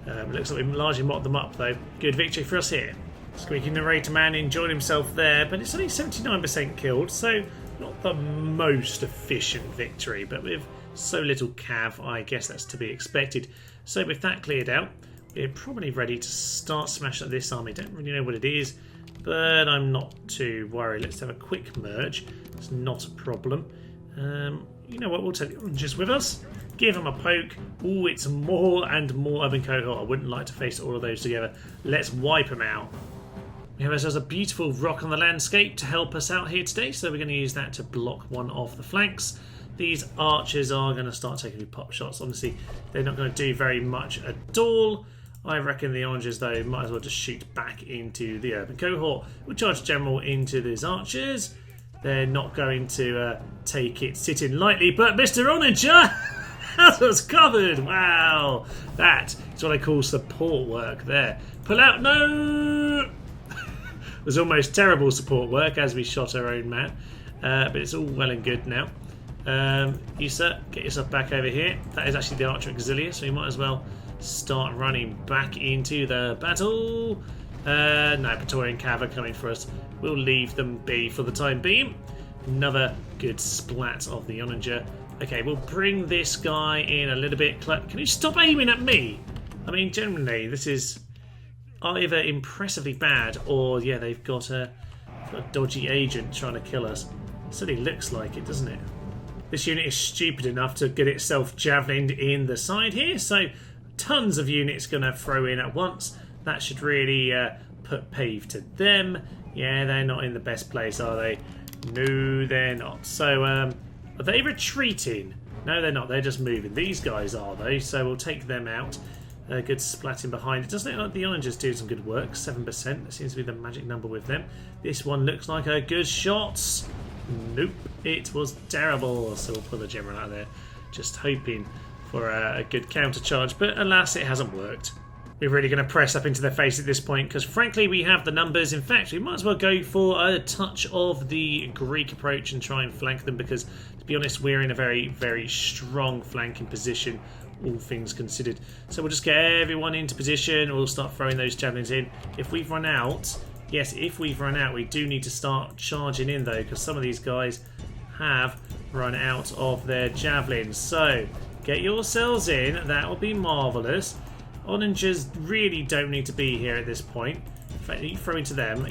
It looks like we've largely mocked them up, though. Good victory for us here. Squeaky narrator man enjoyed himself there, but it's only 79% killed, so not the most efficient victory, but with so little cav, I guess that's to be expected. So with that cleared out, we're probably ready to start smashing up this army. Don't really know what it is, but I'm not too worried. Let's have a quick merge. It's not a problem. You know what? We'll take the oranges with us. Give them a poke. Oh, it's more and more urban cohort. I wouldn't like to face all of those together. Let's wipe them out. We have ourselves a beautiful rock on the landscape to help us out here today, so we're going to use that to block one of the flanks. These archers are going to start taking pop shots. Honestly, they're not going to do very much at all. I reckon the oranges, though, might as well just shoot back into the urban cohort. We'll charge general into these archers. They're not going to take it sitting lightly, but Mr. Onager has us covered. Wow, that is what I call support work there. Pull out, no! It was almost terrible support work as we shot our own man, but it's all well and good now. You, sir, get yourself back over here. That is actually the archer auxilia, so you might as well start running back into the battle. No, Praetorian cav are coming for us. We'll leave them be for the time being. Another good splat of the onager. Okay, we'll bring this guy in a little bit. Can you stop aiming at me? I mean, generally, this is either impressively bad or, yeah, they've got a dodgy agent trying to kill us. It certainly looks like it, doesn't it? This unit is stupid enough to get itself javelined in the side here, so tons of units going to throw in at once. That should really put pave to them. Yeah, they're not in the best place, are they? No, they're not. So, are they retreating? No, they're not. They're just moving. These guys are, though, so we'll take them out. Good splatting behind. It does look like the onagers do some good work. 7%. That seems to be the magic number with them. This one looks like a good shot. Nope. It was terrible. So we'll pull the general out of there. Just hoping for a good counter charge. But alas, it hasn't worked. We're really going to press up into their face at this point because, frankly, we have the numbers. In fact, we might as well go for a touch of the Greek approach and try and flank them because, to be honest, we're in a very strong flanking position, all things considered. So we'll just get everyone into position. We'll start throwing those javelins in. If we've run out, yes, if we've run out, we do need to start charging in, though, because some of these guys have run out of their javelins. So get yourselves in. That will be marvellous. Onagers really don't need to be here at this point. In fact, you throw into them,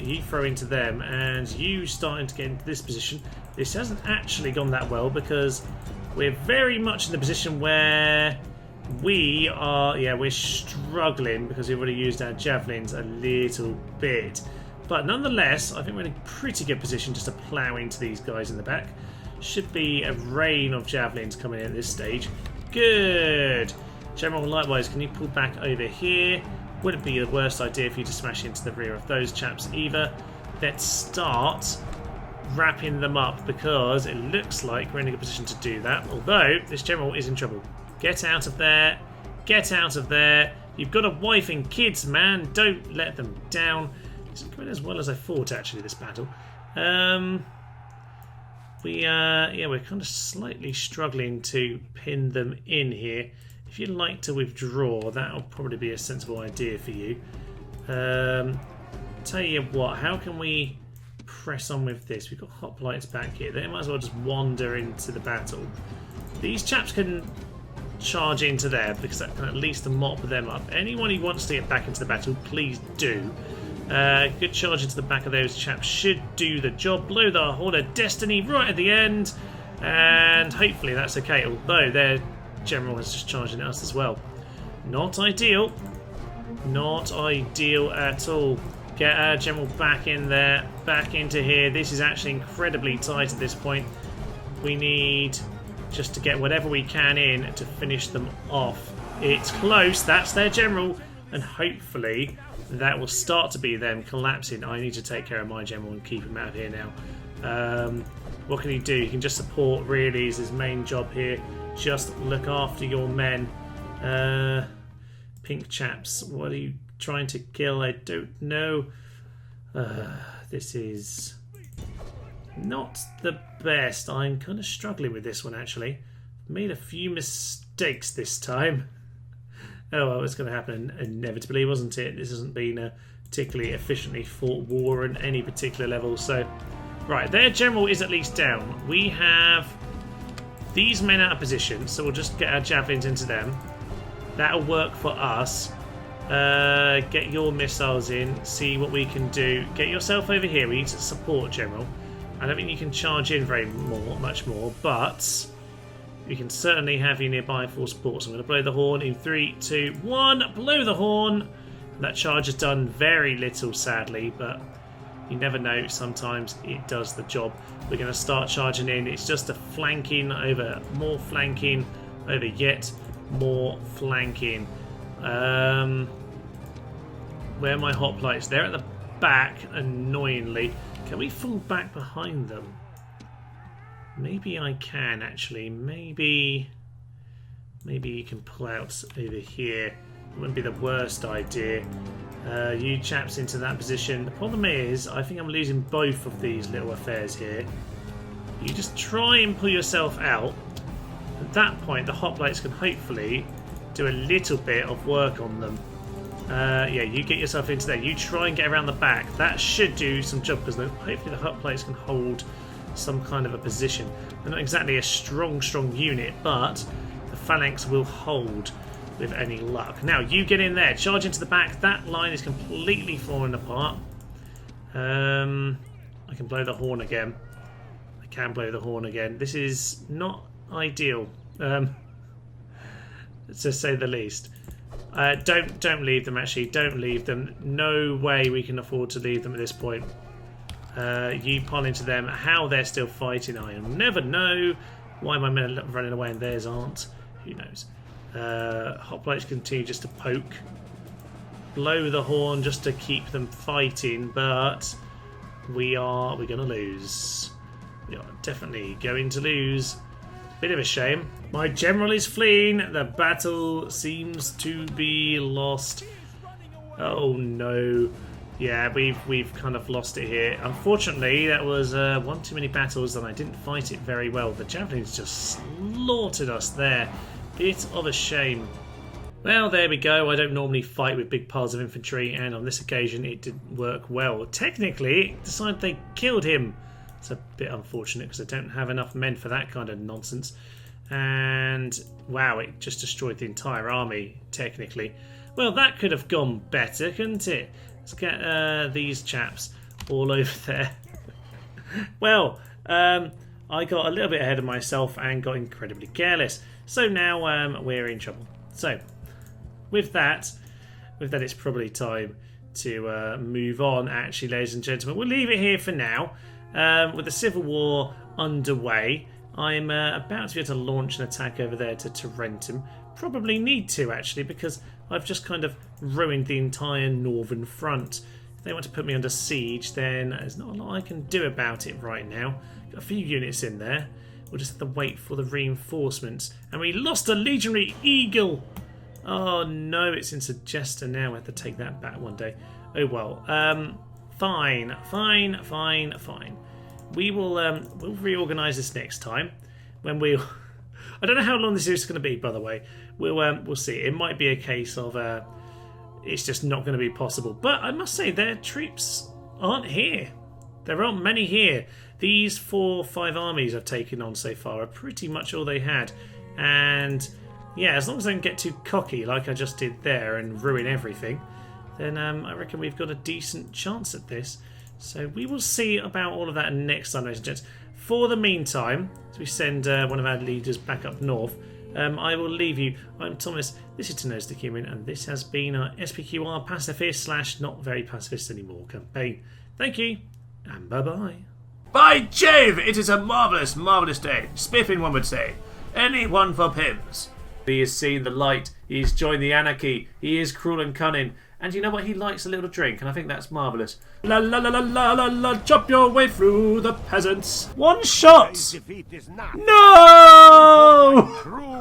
and you starting to get into this position. This hasn't actually gone that well because we're very much in the position where we are, yeah, we're struggling because we've already used our javelins a little bit. But nonetheless, I think we're in a pretty good position just to plough into these guys in the back. Should be a rain of javelins coming in at this stage. Good. General, likewise, can you pull back over here? Wouldn't be the worst idea for you to smash into the rear of those chaps either. Let's start wrapping them up because it looks like we're in a good position to do that. Although, this general is in trouble. Get out of there. Get out of there. You've got a wife and kids, man. Don't let them down. It's going as well as I thought, actually, this battle. We're kind of slightly struggling to pin them in here. If you'd like to withdraw, that'll probably be a sensible idea for you. Tell you what, how can we press on with this? We've got hoplites back here. They might as well just wander into the battle. These chaps can charge into there because that can at least mop them up. Anyone who wants to get back into the battle, please do. Good charge into the back of those chaps should do the job. Blow the Horn of Destiny right at the end, and hopefully that's okay, although their general is just charging at us as well. Not ideal. Not ideal at all. Get our general back in there, back into here. This is actually incredibly tight at this point. We need just to get whatever we can in to finish them off. It's close. That's their general, and hopefully that will start to be them collapsing. I need to take care of my general and keep him out of here now. What can he do? He can just support, really, is his main job here. Just look after your men. Pink chaps, what are you trying to kill? I don't know. This is not the best. I'm kind of struggling with this one, actually. Made a few mistakes this time. Oh, well, it's going to happen inevitably, wasn't it? This hasn't been a particularly efficiently fought war at any particular level. So, right, their general is at least down. We have these men out of position, so we'll just get our javelins into them. That'll work for us. Get your missiles in, see what we can do. Get yourself over here. We need to support, General. I don't think you can charge in much more, but we can certainly have you nearby for support. So I'm going to blow the horn in 3, 2, 1. Blow the horn. That charge has done very little, sadly, but you never know. Sometimes it does the job. We're going to start charging in. It's just a flanking over more flanking over yet more flanking. Where are my hoplites? They're at the back, annoyingly. Can we fall back behind them? Maybe I can, actually. Maybe you can pull out over here. It wouldn't be the worst idea. You chaps into that position. The problem is, I think I'm losing both of these little affairs here. You just try and pull yourself out. At that point, the hoplites can hopefully do a little bit of work on them. Yeah, you get yourself into there. You try and get around the back. That should do some job because hopefully the hoplites can hold some kind of a position. They're not exactly a strong unit, but the phalanx will hold with any luck. Now, you get in there. Charge into the back. That line is completely falling apart. I can blow the horn again. I can blow the horn again. This is not ideal, to say the least. Don't leave them, actually. Don't leave them. No way we can afford to leave them at this point. You pile into them. How they're still fighting, I'll never know. Why my men are running away and theirs aren't, who knows. Hoplites continue just to poke. Blow the horn just to keep them fighting, but we're going to lose. We are definitely going to lose. Bit of a shame. My general is fleeing. The battle seems to be lost. Oh no. Yeah, we've kind of lost it here. Unfortunately, that was one too many battles and I didn't fight it very well. The javelins just slaughtered us there. Bit of a shame. Well, there we go. I don't normally fight with big piles of infantry, and on this occasion it didn't work well. Technically, it decided they killed him. It's a bit unfortunate because I don't have enough men for that kind of nonsense. And wow, it just destroyed the entire army, technically. Well, that could have gone better, couldn't it? Let's get these chaps all over there. Well, I got a little bit ahead of myself and got incredibly careless. So now we're in trouble. So, with that it's probably time to move on, actually, ladies and gentlemen. We'll leave it here for now. With the Civil War underway, I'm about to be able to launch an attack over there to Tarentum. Probably need to, actually, because I've just kind of ruined the entire northern front. If they want to put me under siege, then there's not a lot I can do about it right now. Got a few units in there. We'll just have to wait for the reinforcements. And we lost a legionary eagle! Oh no, it's in Suggester now. We have to take that back one day. Oh well. Fine. We will we'll reorganise this next time when we. I don't know how long this is going to be, by the way. We'll see. It might be a case of it's just not going to be possible. But I must say, their troops aren't here. There aren't many here. These 4 or 5 armies I've taken on so far are pretty much all they had. And yeah, as long as I don't get too cocky like I just did there and ruin everything, then I reckon we've got a decent chance at this. So we will see about all of that next time, ladies and gents. For the meantime, as we send one of our leaders back up north, I will leave you. I'm Thomas, this is To Nose the Human, and this has been our SPQR Pacifist / not very pacifist anymore campaign. Thank you, and bye-bye. By Jove, it is a marvellous, marvellous day. Spiffing, one would say. Anyone for Pims. He has seen the light, he has joined the anarchy, he is cruel and cunning, and you know what, he likes a little drink, and I think that's marvellous. La la la la la la la, chop your way through the peasants. One shot! No!